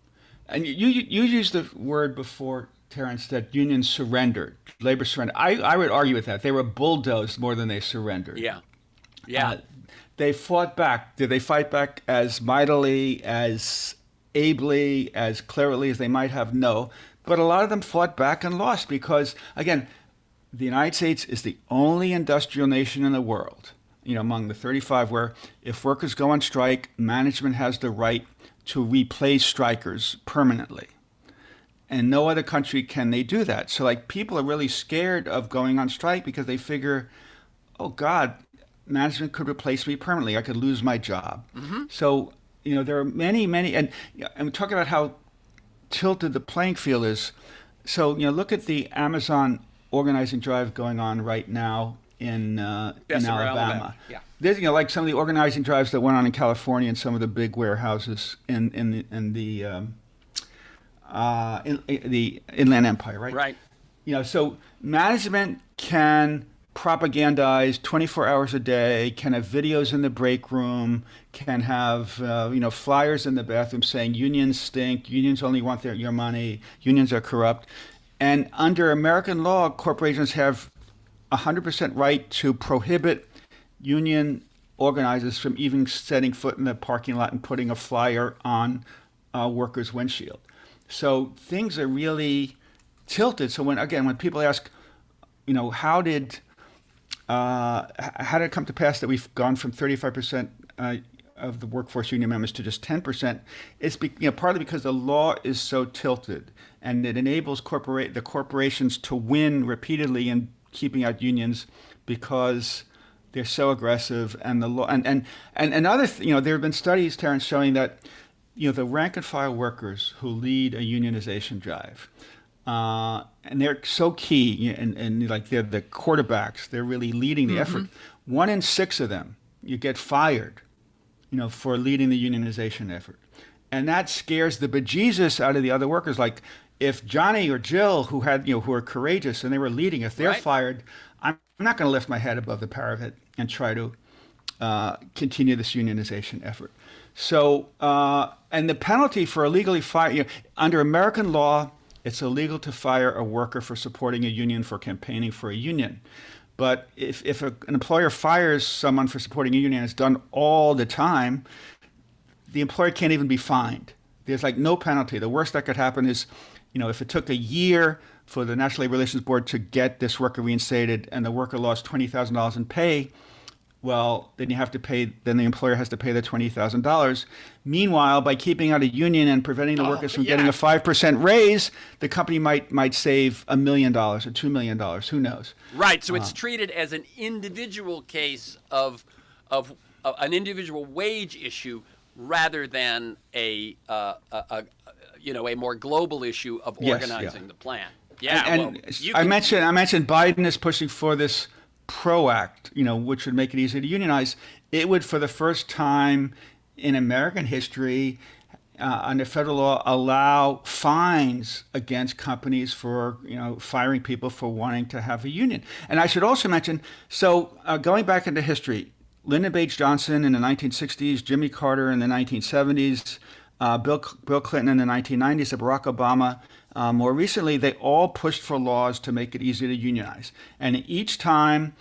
And you used the word before, Terence, that unions surrendered, labor surrendered. I would argue with that. They were bulldozed more than they surrendered. Yeah. They fought back. Did they fight back as mightily, as ably, as cleverly as they might have? No. But a lot of them fought back and lost because, again, the United States is the only industrial nation in the world, among the 35, where if workers go on strike, management has the right to replace strikers permanently. And no other country can they do that. So people are really scared of going on strike because they figure, oh God, management could replace me permanently. I could lose my job. So, there are many, and I'm talking about how tilted the playing field is. So, look at the Amazon organizing drive going on right now in Alabama. Yeah. There's, like some of the organizing drives that went on in California and some of the big warehouses in the Inland Empire, right? Right. So management can propagandize 24 hours a day, can have videos in the break room, can have flyers in the bathroom saying unions stink, unions only want your money, unions are corrupt. And under American law, corporations have 100% right to prohibit union organizers from even setting foot in the parking lot and putting a flyer on a worker's windshield. So things are really tilted. So when people ask, how did it come to pass that we've gone from 35% of the workforce union members to just 10%? It's partly because the law is so tilted, and it enables the corporations to win repeatedly in keeping out unions because they're so aggressive. And the law and other there have been studies, Terence, showing that the rank and file workers who lead a unionization drive. And they're so key, and like they're the quarterbacks. They're really leading the effort. 1 in 6 of them, you get fired, for leading the unionization effort, and that scares the bejesus out of the other workers. Like, if Johnny or Jill, who had, who are courageous and they were leading, if they're Right. fired, I'm not going to lift my head above the parapet and try to continue this unionization effort. So, and the penalty for illegally firing, under American law, it's illegal to fire a worker for supporting a union, for campaigning for a union. But if an employer fires someone for supporting a union, and it's done all the time, the employer can't even be fined. There's like no penalty. The worst that could happen is, if it took a year for the National Labor Relations Board to get this worker reinstated and the worker lost $20,000 in pay, well, then the employer has to pay the $20,000. Meanwhile, by keeping out a union and preventing the workers from getting a 5% raise, the company might save $1 million or $2 million. Who knows? Right. So it's treated as an individual case of an individual wage issue rather than a more global issue of organizing the plan. Yeah. And I mentioned Biden is pushing for this PRO Act, which would make it easier to unionize. It would, for the first time in American history, under federal law, allow fines against companies for, firing people for wanting to have a union. And I should also mention, going back into history, Lyndon Baines Johnson in the 1960s, Jimmy Carter in the 1970s, Bill Clinton in the 1990s, and Barack Obama. More recently, they all pushed for laws to make it easier to unionize. And each time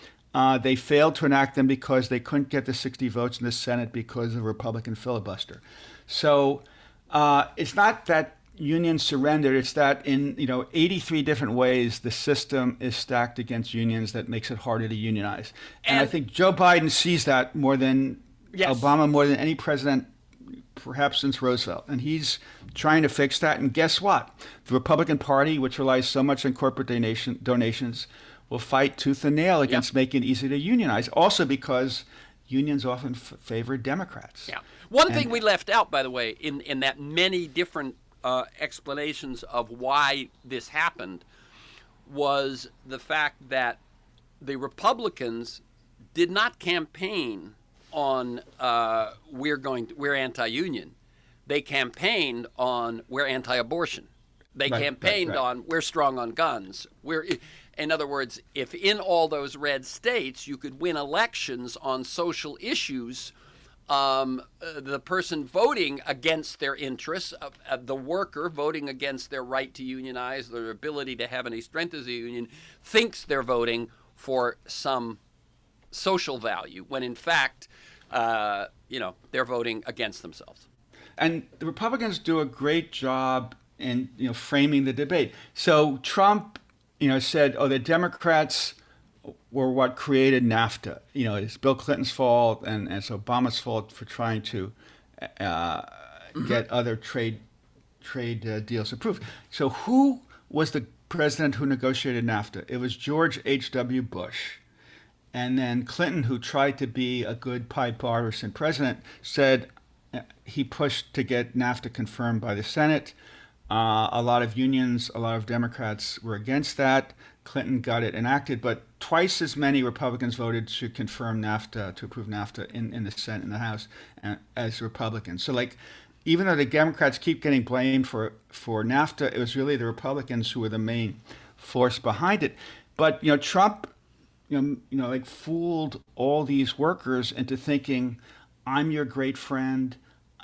they failed to enact them because they couldn't get the 60 votes in the Senate because of the Republican filibuster. So it's not that unions surrendered. It's that in 83 different ways, the system is stacked against unions that makes it harder to unionize. And I think Joe Biden sees that more than Obama, more than any president perhaps since Roosevelt. And he's trying to fix that. And guess what? The Republican Party, which relies so much on corporate donations, will fight tooth and nail against making it easy to unionize. Also because unions often favor Democrats. Yeah. One thing we left out, by the way, in that many different explanations of why this happened was the fact that the Republicans did not campaign on we're anti-union. They campaigned on we're anti-abortion. They campaigned on we're strong on guns. In other words, if in all those red states you could win elections on social issues, the person voting against their interests, the worker voting against their right to unionize, their ability to have any strength as a union, thinks they're voting for some social value, when in fact, they're voting against themselves. And the Republicans do a great job in framing the debate. So Trump, said, the Democrats were what created NAFTA. It's Bill Clinton's fault and it's Obama's fault for trying to get other trade deals approved. So who was the president who negotiated NAFTA? It was George H.W. Bush. And then Clinton, who tried to be a good bipartisan president, said he pushed to get NAFTA confirmed by the Senate. A lot of unions, a lot of Democrats were against that. Clinton got it enacted, but twice as many Republicans voted to confirm NAFTA, to approve NAFTA in the Senate and the House as Republicans. So even though the Democrats keep getting blamed for NAFTA, it was really the Republicans who were the main force behind it. But, Trump, fooled all these workers into thinking, I'm your great friend.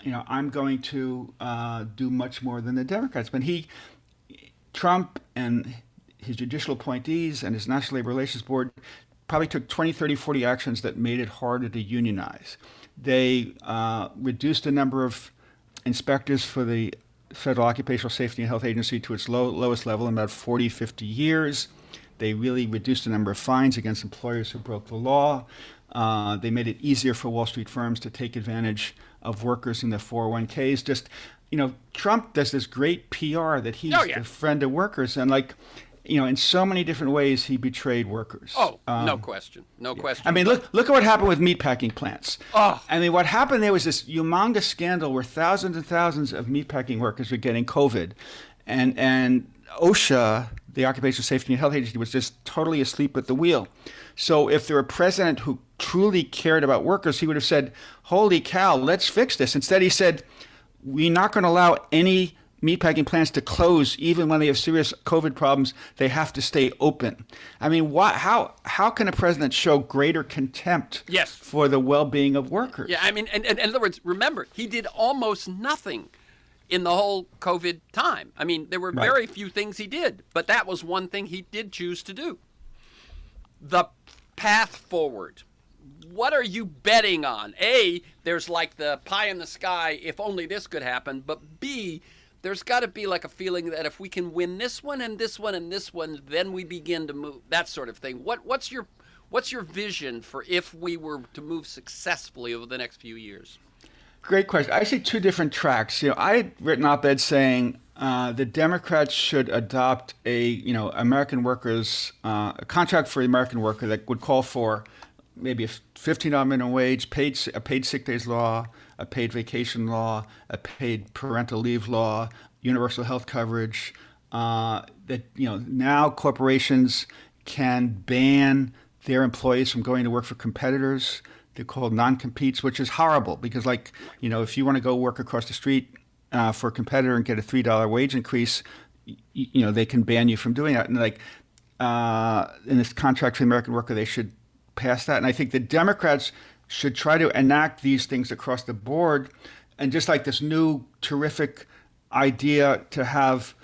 I'm going to do much more than the Democrats. But Trump and his judicial appointees and his National Labor Relations Board probably took 20, 30, 40 actions that made it harder to unionize. They reduced the number of inspectors for the Federal Occupational Safety and Health Agency to its lowest level in about 40, 50 years. They really reduced the number of fines against employers who broke the law. They made it easier for Wall Street firms to take advantage of workers in their 401ks. Trump does this great PR that he's the friend of workers. And in so many different ways, he betrayed workers. No question. No question. I mean, look at what happened with meatpacking plants. What happened there was this humongous scandal where thousands and thousands of meatpacking workers were getting COVID. And OSHA, the Occupational Safety and Health Agency, was just totally asleep at the wheel. So if there were a president who truly cared about workers, he would have said, holy cow, let's fix this. Instead, he said, we're not going to allow any meatpacking plants to close even when they have serious COVID problems. They have to stay open. I mean, how can a president show greater contempt Yes. for the well-being of workers? Yeah, I mean, and in other words, remember, he did almost nothing in the whole COVID time. I mean, there were Right. very few things he did, but that was one thing he did choose to do. The path forward. What are you betting on? A, there's like the pie in the sky, if only this could happen. But B, there's got to be like a feeling that if we can win this one and this one and this one, then we begin to move, that sort of thing. What's your vision for if we were to move successfully over the next few years? Great question. I see two different tracks. I had written op-ed saying the Democrats should adopt American workers, a contract for the American worker that would call for maybe a $15 minimum wage, a paid sick days law, a paid vacation law, a paid parental leave law, universal health coverage. That now corporations can ban their employees from going to work for competitors. They're called non-competes, which is horrible because, if you want to go work across the street for a competitor and get a $3 wage increase, they can ban you from doing that. And in this contract for the American worker, they should pass that. And I think the Democrats should try to enact these things across the board. And just like this new terrific idea to have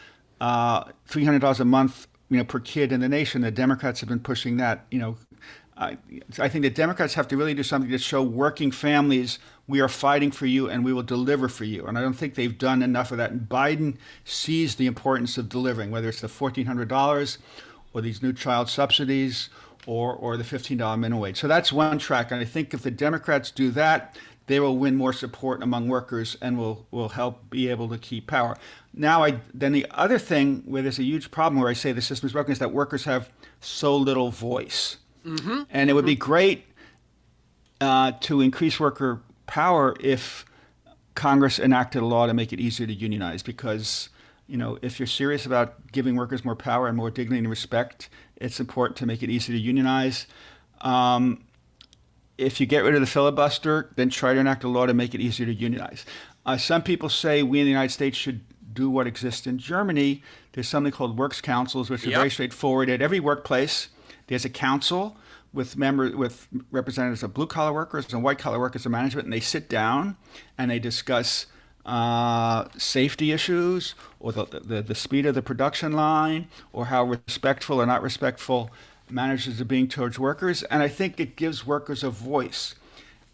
$300 a month, per kid in the nation, the Democrats have been pushing that. I think the Democrats have to really do something to show working families we are fighting for you and we will deliver for you. And I don't think they've done enough of that. And Biden sees the importance of delivering, whether it's the $1,400 or these new child subsidies or the $15 minimum wage. So that's one track. And I think if the Democrats do that, they will win more support among workers and will help be able to keep power. Then the other thing where there's a huge problem where I say the system is broken is that workers have so little voice. Mm-hmm. And it would be great to increase worker power if Congress enacted a law to make it easier to unionize. Because, if you're serious about giving workers more power and more dignity and respect, it's important to make it easier to unionize. If you get rid of the filibuster, then try to enact a law to make it easier to unionize. Some people say we in the United States should do what exists in Germany. There's something called works councils, which are very straightforward. At every workplace, there's a council with representatives of blue-collar workers and white-collar workers in management, and they sit down and they discuss safety issues or the speed of the production line or how respectful or not respectful managers are being towards workers. And I think it gives workers a voice.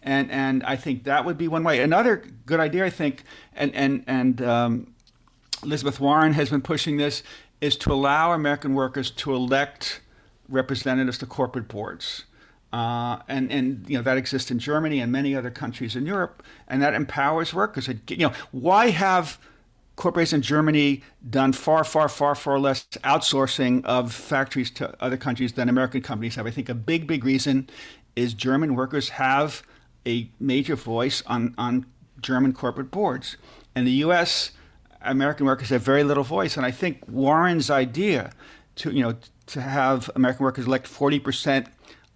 And I think that would be one way. Another good idea, I think, and Elizabeth Warren has been pushing this, is to allow American workers to elect representatives to corporate boards. And that exists in Germany and many other countries in Europe, and that empowers workers. Why have corporations in Germany done far, far, far, far less outsourcing of factories to other countries than American companies have? I think a big, big reason is German workers have a major voice on German corporate boards. In the U.S., American workers have very little voice, and I think Warren's idea to have American workers elect 40%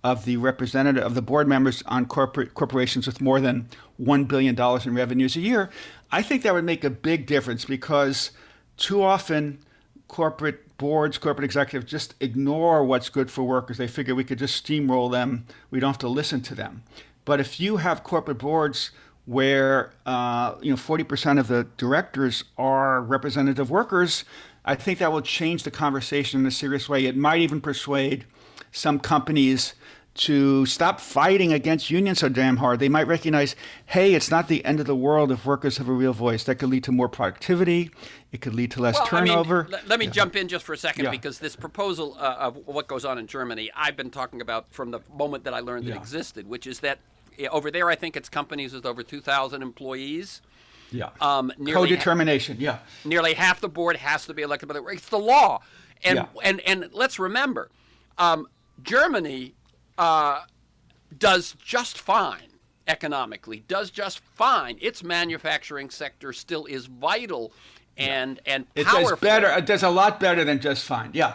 of the board members on corporations with more than $1 billion in revenues a year, I think that would make a big difference because too often corporate boards, corporate executives just ignore what's good for workers. They figure we could just steamroll them. We don't have to listen to them. But if you have corporate boards where 40% of the directors are representative workers, I think that will change the conversation in a serious way. It might even persuade some companies to stop fighting against unions so damn hard. They might recognize, hey, it's not the end of the world if workers have a real voice. That could lead to more productivity. It could lead to less turnover. Let me jump in just for a second because this proposal of what goes on in Germany, I've been talking about from the moment that I learned it existed, which is that over there, I think it's companies with over 2,000 employees. Yeah. Co-determination. Nearly half the board has to be elected by the. It's the law, and let's remember, Germany does just fine economically. Does just fine. Its manufacturing sector still is vital and powerful. It does better. It does a lot better than just fine. Yeah.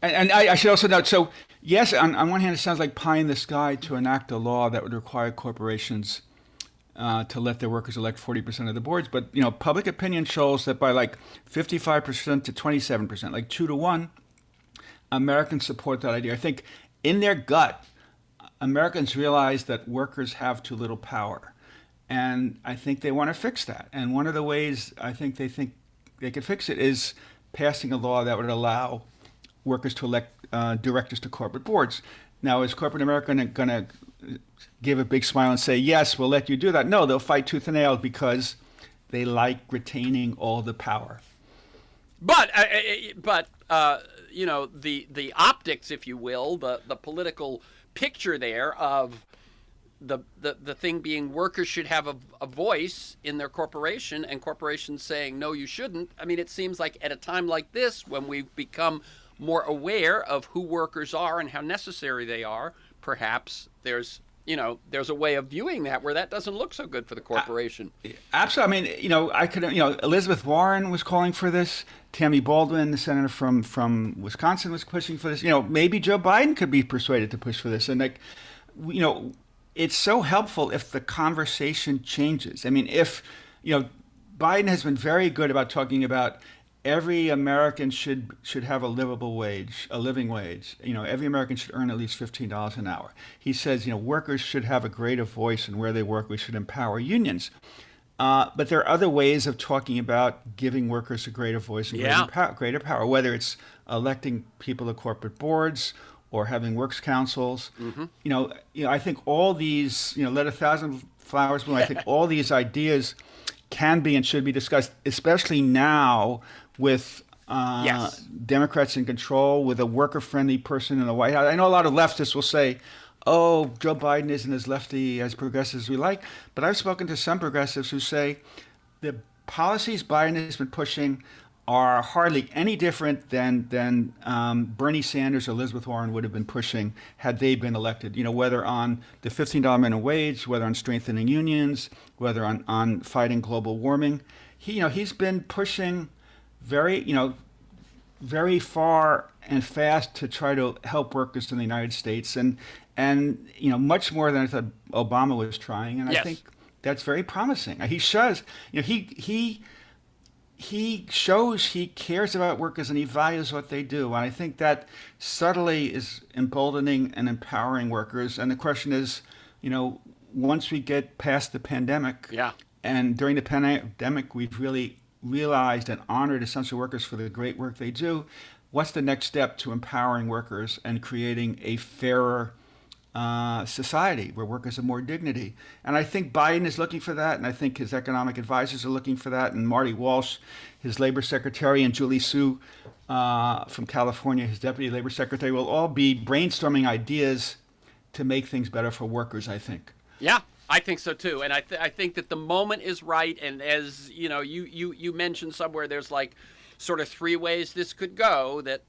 And I should also note. So yes, on one hand, it sounds like pie in the sky to enact a law that would require corporations to let their workers elect 40% of the boards. But, you know, public opinion shows that by like 55% to 27%, like 2 to 1, Americans support that idea. I think in their gut, Americans realize that workers have too little power. And I think they want to fix that. And one of the ways I think they could fix it is passing a law that would allow workers to elect directors to corporate boards. Now, is corporate America going to give a big smile and say, yes, we'll let you do that? No, they'll fight tooth and nail because they like retaining all the power. But you know, the optics, if you will, the political picture there of the thing being workers should have a voice in their corporation, and corporations saying, no, you shouldn't. I mean, it seems like at a time like this, when we've become more aware of who workers are and how necessary they are, perhaps there's a way of viewing that where that doesn't look so good for the corporation. Absolutely. I mean, Elizabeth Warren was calling for this. Tammy Baldwin, the senator from Wisconsin, was pushing for this. You know, maybe Joe Biden could be persuaded to push for this. And it's so helpful if the conversation changes. I mean, Biden has been very good about talking about every American should have a living wage. You know, every American should earn at least $15 an hour. He says, workers should have a greater voice in where they work. We should empower unions. But there are other ways of talking about giving workers a greater voice and greater power, whether it's electing people to corporate boards or having works councils. Mm-hmm. I think all these, let 1,000 flowers bloom. I think all these ideas can be and should be discussed, especially now with Democrats in control, with a worker-friendly person in the White House. I know a lot of leftists will say, oh, Joe Biden isn't as lefty, as progressive as we like. But I've spoken to some progressives who say the policies Biden has been pushing are hardly any different than Bernie Sanders or Elizabeth Warren would have been pushing had they been elected. Whether on the $15 minimum wage, whether on strengthening unions, whether on fighting global warming. He's been pushing very far and fast to try to help workers in the United States, and much more than I thought Obama was trying. And yes. I think that's very promising. He shows, he shows he cares about workers and he values what they do. And I think that subtly is emboldening and empowering workers. And the question is, once we get past the pandemic, and during the pandemic, we've really realized and honored essential workers for the great work they do. What's the next step to empowering workers and creating a fairer society where workers have more dignity? And I think Biden is looking for that, and I think his economic advisors are looking for that, and Marty Walsh, his labor secretary, and Julie Su from California, his deputy labor secretary, will all be brainstorming ideas to make things better for workers, I think. Yeah, I think so too, and I think that the moment is right. And as you mentioned somewhere, there's like sort of three ways this could go. That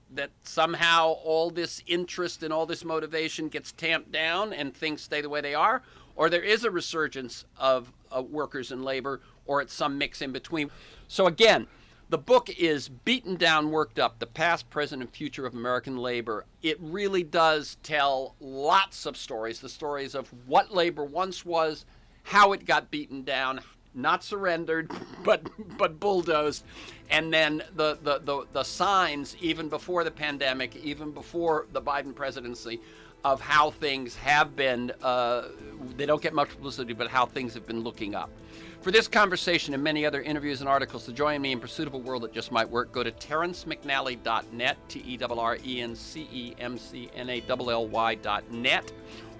somehow all this interest and all this motivation gets tamped down and things stay the way they are, or there is a resurgence of workers and labor, or it's some mix in between. So again, the book is Beaten Down, Worked Up: The Past, Present, and Future of American Labor. It really does tell lots of stories, the stories of what labor once was, how it got beaten down, not surrendered, but bulldozed, and then the signs, even before the pandemic, even before the Biden presidency, of how things have been, they don't get much publicity, but how things have been looking up. For this conversation and many other interviews and articles, to join me in pursuit of a world that just might work, go to TerrenceMcNally.net, TerrenceMcNally.net,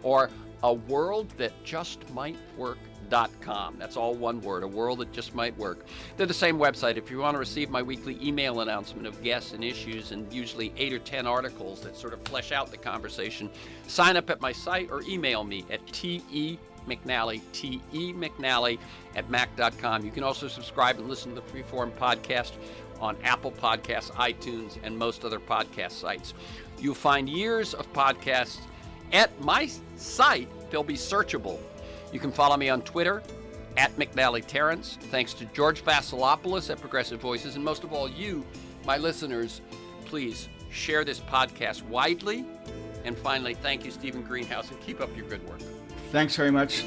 or aworldthatjustmightwork.com. That's all one word, a world that just might work. They're the same website. If you want to receive my weekly email announcement of guests and issues and usually 8 or 10 articles that sort of flesh out the conversation, sign up at my site or email me at TeMcNally, TeMcNally@Mac.com. You can also subscribe and listen to the Freeform podcast on Apple Podcasts, iTunes, and most other podcast sites. You'll find years of podcasts at my site. They'll be searchable. You can follow me on Twitter at McNally-Terrence. Thanks to George Vasilopoulos at Progressive Voices. And most of all, you, my listeners, please share this podcast widely. And finally, thank you, Stephen Greenhouse, and keep up your good work. Thanks very much.